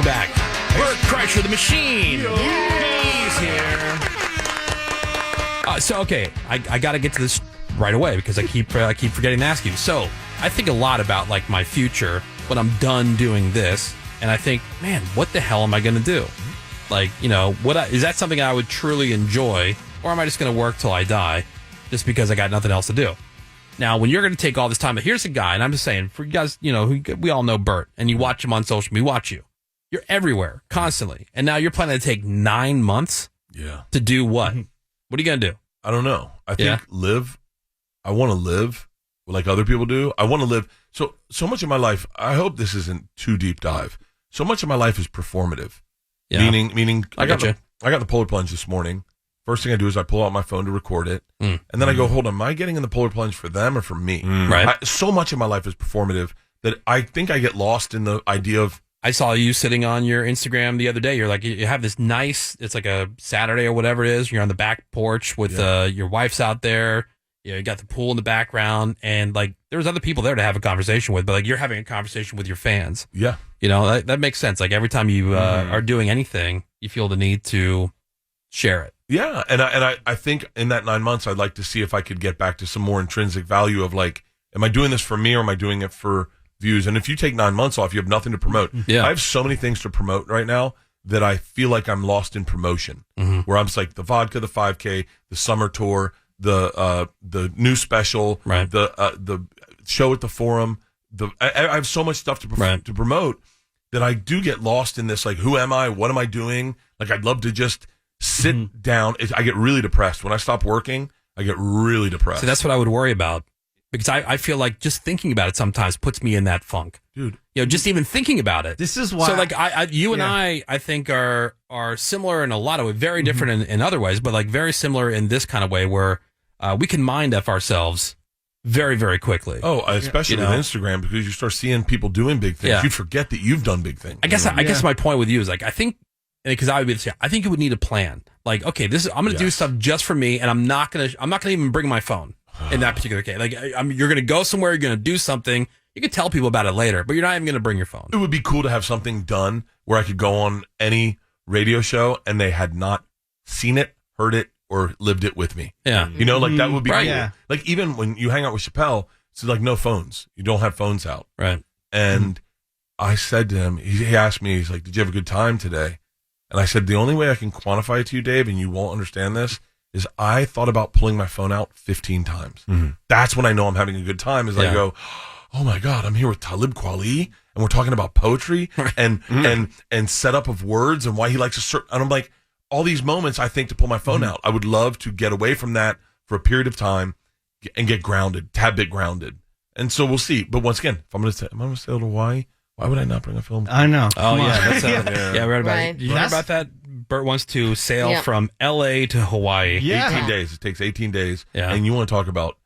back. Bert Kreischer, the machine. He's here. Okay, I got to get to this right away because I keep forgetting to ask you. So I think a lot about like my future when I'm done doing this, and I think, man, what the hell am I going to do? Like, is that something I would truly enjoy, or am I just going to work till I die just because I got nothing else to do? Now, when you're going to take all this time, but here's a guy, and I'm just saying, for you guys, we all know Bert, and you watch him on social media, we watch you. You're everywhere, constantly. And now you're planning to take 9 months to do what? What are you going to do? I don't know. I think I want to live like other people do. I want to live. So much of my life, I hope this isn't too deep dive. So much of my life is performative. Yeah. Meaning I got the polar plunge this morning. First thing I do is I pull out my phone to record it. And then I go, hold on, am I getting in the polar plunge for them or for me? Right. So much of my life is performative that I think I get lost in the idea of. I saw you sitting on your Instagram the other day. You're like, you have this nice, it's like a Saturday or whatever it is. You're on the back porch with your wife's out there. You got the pool in the background. And like, there's other people there to have a conversation with, but like you're having a conversation with your fans. Yeah. That makes sense. Like every time you are doing anything, you feel the need to share it. Yeah. And I think in that 9 months, I'd like to see if I could get back to some more intrinsic value of like, am I doing this for me or am I doing it for views? And if you take 9 months off, you have nothing to promote. Yeah. I have so many things to promote right now that I feel like I'm lost in promotion. Where I'm just like the vodka, the 5K, the summer tour, the new special, right. the show at the Forum. I have so much stuff to promote that I do get lost in this. Like, who am I? What am I doing? Like, I'd love to just sit down. I get really depressed when I stop working. I get really depressed. So that's what I would worry about. Because I feel like just thinking about it sometimes puts me in that funk, dude. Just even thinking about it. This is why. So like you and I think are similar in a lot of ways, very different in other ways, but like very similar in this kind of way where we can mind F ourselves very, very quickly. Oh, especially with Instagram, because you start seeing people doing big things. You forget that you've done big things. I guess my point with you is like I think because I would be the same. I think you would need a plan. Like, okay, I'm going to do stuff just for me, and I'm not going to even bring my phone. In that particular case, like you're going to go somewhere, you're going to do something. You can tell people about it later, but you're not even going to bring your phone. It would be cool to have something done where I could go on any radio show and they had not seen it, heard it, or lived it with me. Yeah, like that would be cool. Yeah. Like even when you hang out with Chappelle, it's like no phones. You don't have phones out, right? And I said to him, he asked me, he's like, "Did you have a good time today?" And I said, "The only way I can quantify it to you, Dave, and you won't understand this." Is I thought about pulling my phone out 15 times. That's when I know I'm having a good time. Is I go, oh my God, I'm here with Talib Kweli, and we're talking about poetry and setup of words and why he likes a certain. And I'm like, all these moments I think to pull my phone out. I would love to get away from that for a period of time and get grounded, tad bit grounded. And so we'll see. But once again, if I'm going to sail to Hawaii, why would I not bring a film? I know. Oh yeah, that's I read about it. You heard That's- about that? Bert wants to sail from L.A. to Hawaii. Yeah. 18 days. It takes 18 days. Yeah. And you want to talk about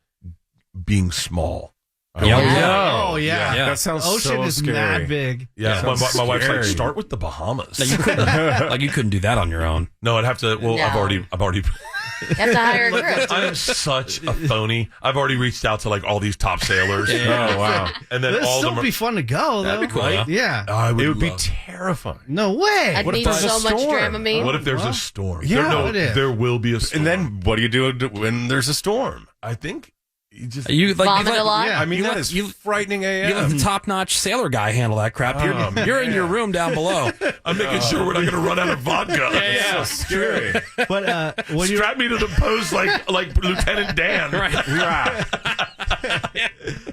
being small. Oh yeah. Yeah. That sounds Ocean so is scary. mad big. Yeah, my wife's like, scary. start with the Bahamas. You couldn't do that on your own. No, I'd have to. Well, No. I've already. You have to hire a group. I am such a phony. I've already reached out to like all these top sailors. Oh wow, And then It'd all of still them. be fun to go, though. That'd be cool, Right? huh? Yeah. I would it would be love- terrifying. No way. I'd What if need there's a so much storm? Dramamine. What if there's a storm? Yeah, what if? there will be a storm. And then what do you do when there's a storm? I think you just. Vomit a lot? Yeah. I mean, You that let- is you- frightening AF. You let the top-notch sailor guy handle that crap. You're in your room down below. I'm making sure we're not going to run out of vodka. so scary. But when you Strap me to the post like Lieutenant Dan.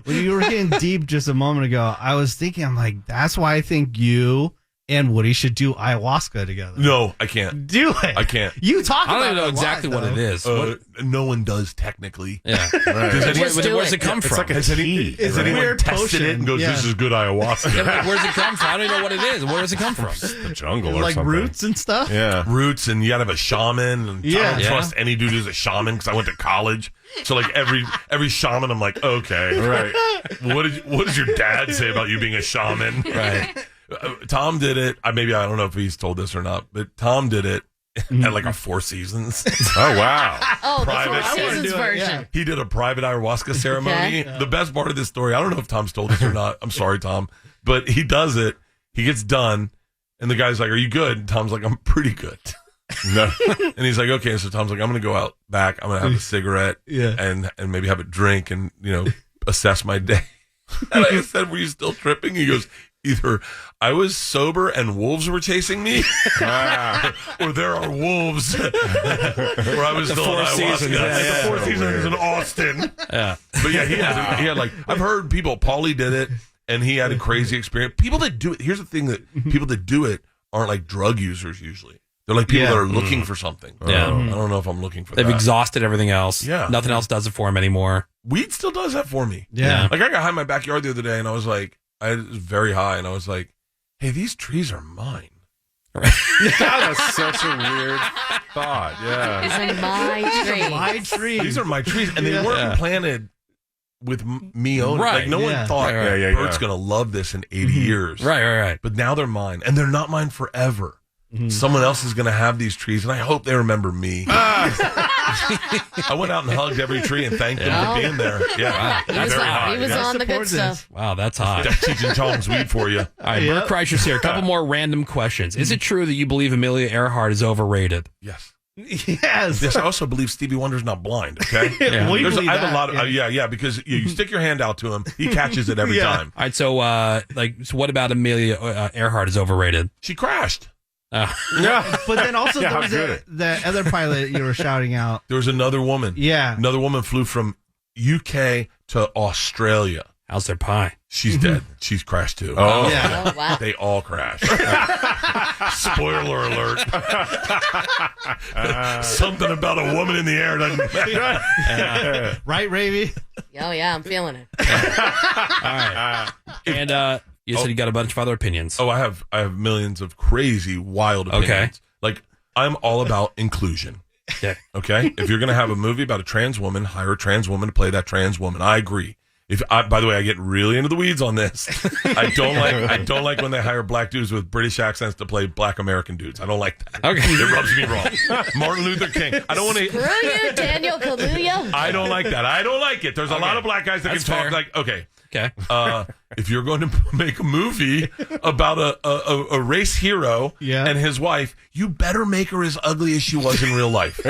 when you were getting deep just a moment ago, I was thinking, I'm like, that's why I think you and Woody should do ayahuasca together. No, I can't. Do it. I can't. You talk I about don't even know it a lot, exactly what though. it is. No one does technically. Yeah. Just do Where's it. it come from? like a tea. Has anyone weird tested potion. it and goes, Yeah. "This is good ayahuasca"? Yeah, where's it come from? I don't even know what it is. Where does it come from? The jungle or Like something. roots and stuff? Yeah. Roots, and you gotta have a shaman. And I Yeah. don't trust any dude who's a shaman because I went to college. So like every shaman, I'm like, okay, Right. what does your dad say about you being a shaman? Right. Tom did it. I don't know if he's told this or not, but Tom did it at like a Four Seasons. Oh wow. Oh, the Private. Four I wanna Seasons do it, version. yeah. He did a private ayahuasca ceremony. Okay. The best part of this story, I don't know if Tom's told this or not. I'm sorry, Tom, but he does it. He gets done, And the guy's like, "Are you good?" And Tom's like, "I'm pretty good." No. And he's like, "Okay." So Tom's like, "I'm going to go out back. I'm going to have a cigarette and maybe have a drink and, assess my day." And I said, "Were you still tripping?" He goes, "Either I was sober and wolves were chasing me, or there are wolves where I was still in ayahuasca." The Four Seasons is in Austin. Yeah. But yeah, he had like, I've heard people, Paulie did it, and he had a crazy experience. People that do it, here's the thing that people that do it aren't like drug users usually. They're like people that are looking for something. Yeah. I don't know if I'm looking for They've that. exhausted everything else. Yeah. Nothing else does it for them anymore. Weed still does that for me. Yeah. Like I got high in my backyard the other day, and I was like, I was very high, and I was like, "Hey, these trees are mine." That's such a weird thought. Yeah. These are my trees. My tree. These are my trees, and they weren't planted with me owning. Right. Like no one thought Right. Bert's gonna love this in 80 years. Right. But now they're mine, and they're not mine forever. Someone else is going to have these trees, and I hope they remember me. I went out and hugged every tree and thanked them for being there. Yeah, He was, very high. he was Yeah. on the good stuff. Wow, that's hot. That's Cheech and Chong's weed for you. All right, Bert Kreischer's here. A couple more random questions. Is it true that you believe Amelia Earhart is overrated? Yes. Yes. Yes, I also believe Stevie Wonder's not blind, okay? Yeah. We There's- believe I have that, a lot of, because you stick your hand out to him, he catches it every time. All right, so what about Amelia Earhart is overrated? She crashed. Yeah. But then also Yeah, there was how good. the other pilot you were shouting out. There was another woman. Yeah. Another woman flew from UK to Australia. How's their pie? She's dead. She's crashed too. Oh. Yeah. Oh, wow. They all crashed. Spoiler alert. Something about a woman in the air doesn't matter. Right, Ravy? Oh, yeah, I'm feeling it. All right. And you said you got a bunch of other opinions. Oh, I have millions of crazy, wild opinions. Okay. Like, I'm all about inclusion. Okay. Okay? If you're going to have a movie about a trans woman, hire a trans woman to play that trans woman. I agree. By the way, I get really into the weeds on this. I don't like when they hire black dudes with British accents to play black American dudes. I don't like that. Okay. It rubs me wrong. Martin Luther King. I don't want Screw to. you, Daniel Kaluuya. I don't like that. I don't like it. There's a lot of black guys that That's can talk fair. like, okay. Okay. If you're going to make a movie about a race hero and his wife, you better make her as ugly as she was in real life.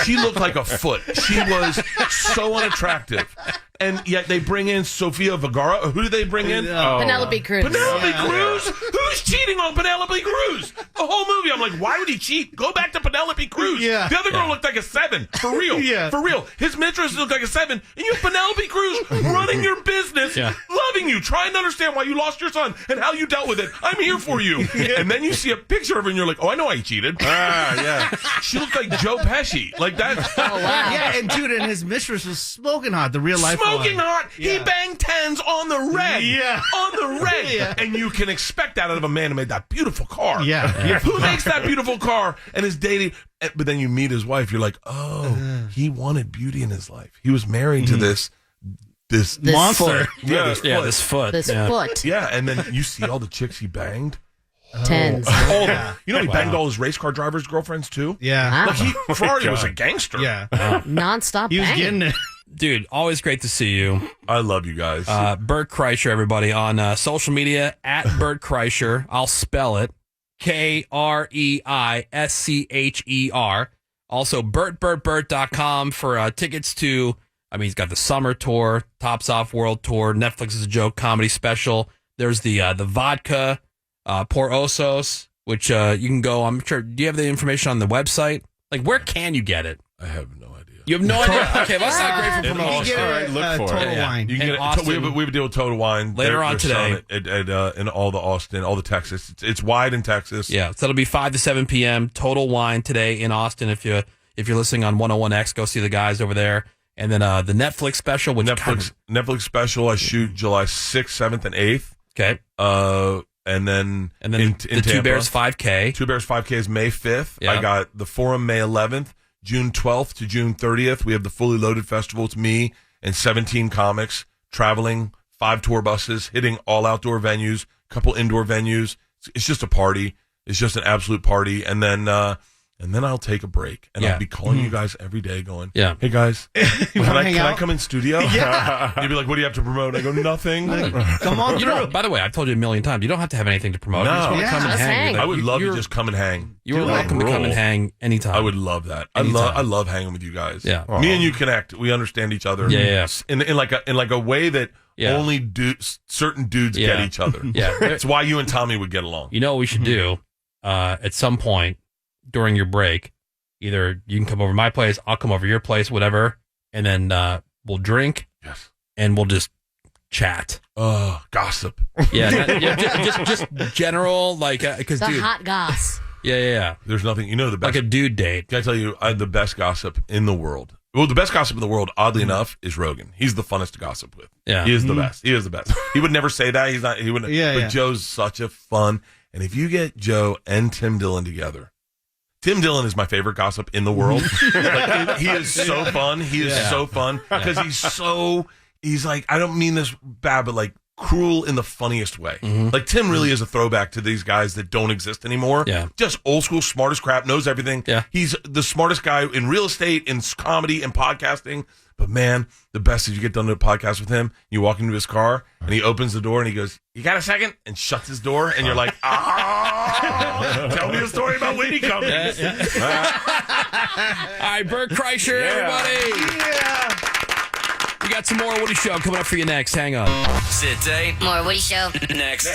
She looked like a foot. She was so unattractive. And yet they bring in Sofia Vergara. Who do they bring in? Penelope Cruz. Penelope Cruz? Who's cheating on Penelope Cruz? The whole movie, I'm like, why would he cheat? Go back to Penelope Cruz. Yeah. The other girl looked like a 7. For real. Yeah. For real. His mistress looked like a 7. And you have Penelope Cruz running your business, loving you, trying to understand why you lost your son and how you dealt with it. I'm here for you. And then you see a picture of her and you're like, oh, I know why he cheated. Yeah. She looked like Joe Pesci. Like that. Oh, wow. Yeah, and dude, and his mistress was smoking hot, the real life Smoking one. hot. He Yeah. banged 10s on the reg. Yeah. On the reg. Yeah. And you can expect that out of a man who made that beautiful car. Yeah. Who makes that beautiful car and is dating? But then you meet his wife. You're like, oh, he wanted beauty in his life. He was married to this Monster. This foot. This Yeah. foot. Yeah, and then you see all the chicks he banged. Tens. You know he banged all his race car drivers' girlfriends too? Yeah. Like Ferrari was a gangster. Yeah. Non-stop He was banging. getting it. Dude, always great to see you. I love you guys. Bert Kreischer, everybody, on social media, at Bert Kreischer. I'll spell it. KREISCHER. Also, BertBertBert.com for tickets to, he's got the summer tour, Tops Off World Tour, Netflix is a Joke comedy special. There's the vodka, Por Osos, which you can go, I'm sure, do you have the information on the website? Like, where can you get it? I have no idea. You have no idea? Okay, well, that's not great for In promotion. Austin. Get All right, look for it. Total Yeah. Wine. You can In get it. Austin. We have a deal with Total Wine Later on today. in all the Austin, all the Texas. It's wide in Texas. Yeah, so it'll be 5 to 7 p.m. Total Wine today in Austin. If you're listening on 101X, go see the guys over there. And then the Netflix special, which Netflix special. I shoot July 6th, 7th, and 8th. Okay. And then And then in the Tampa. Two Bears 5K. Two Bears 5K is May 5th. Yeah. I got the Forum May 11th, June 12th to June 30th. We have the Fully Loaded Festival. It's me and 17 comics traveling, 5 tour buses, hitting all outdoor venues, couple indoor venues. It's just a party. It's just an absolute party. And then and then I'll take a break, and Yeah. I'll be calling you guys every day going, Yeah. hey guys, can wanna I hang out? come in studio? Yeah. You'd be like, what do you have to promote? I go, nothing. Come on You through. don't, by the way, I've told you a million times, you don't have to have anything to promote. You just No. want to Yeah. come and Just hang. hang. I would love to You're- just come and hang. You're Do it. welcome to come Roll. and hang anytime. I would love that. Anytime. I love hanging with you guys. Yeah. Me and you connect. We understand each other. Yeah. In like a way that Yeah. only certain dudes Yeah. get each other. Yeah. It's why you and Tommy would get along. You know what we should do at some point during your break? Either you can come over to my place, I'll come over to your place, whatever, and then we'll drink Yes. and we'll just chat. Gossip. Yeah, just general, like, because The dude, hot goss. yeah, There's nothing. You know the best. like a dude date. Can I tell you, I had the best gossip in the world. Well, the best gossip in the world, oddly enough, is Rogan. He's the funnest to gossip with. Yeah. He is the best. He is the best. He would never say that. He's not. He wouldn't. Yeah, but yeah. Joe's such a fun. And if you get Joe and Tim Dillon together, Tim Dillon is my favorite gossip in the world. Like, he is so fun. He is so fun because he's like, I don't mean this bad, but like cruel in the funniest way. Like Tim really is a throwback to these guys that don't exist anymore. Yeah. Just old school, smart as crap, knows everything. Yeah. He's the smartest guy in real estate, in comedy, and podcasting. But man, the best is you get done to a podcast with him, you walk into his car, and he opens the door and he goes, "You got a second?" and shuts his door, and you're like, tell me a story about Whitney Cummings. All right, Bert Kreischer, everybody. Yeah. We got some more Woody Show coming up for you next. Hang on. Sit tight. More Woody Show. Next.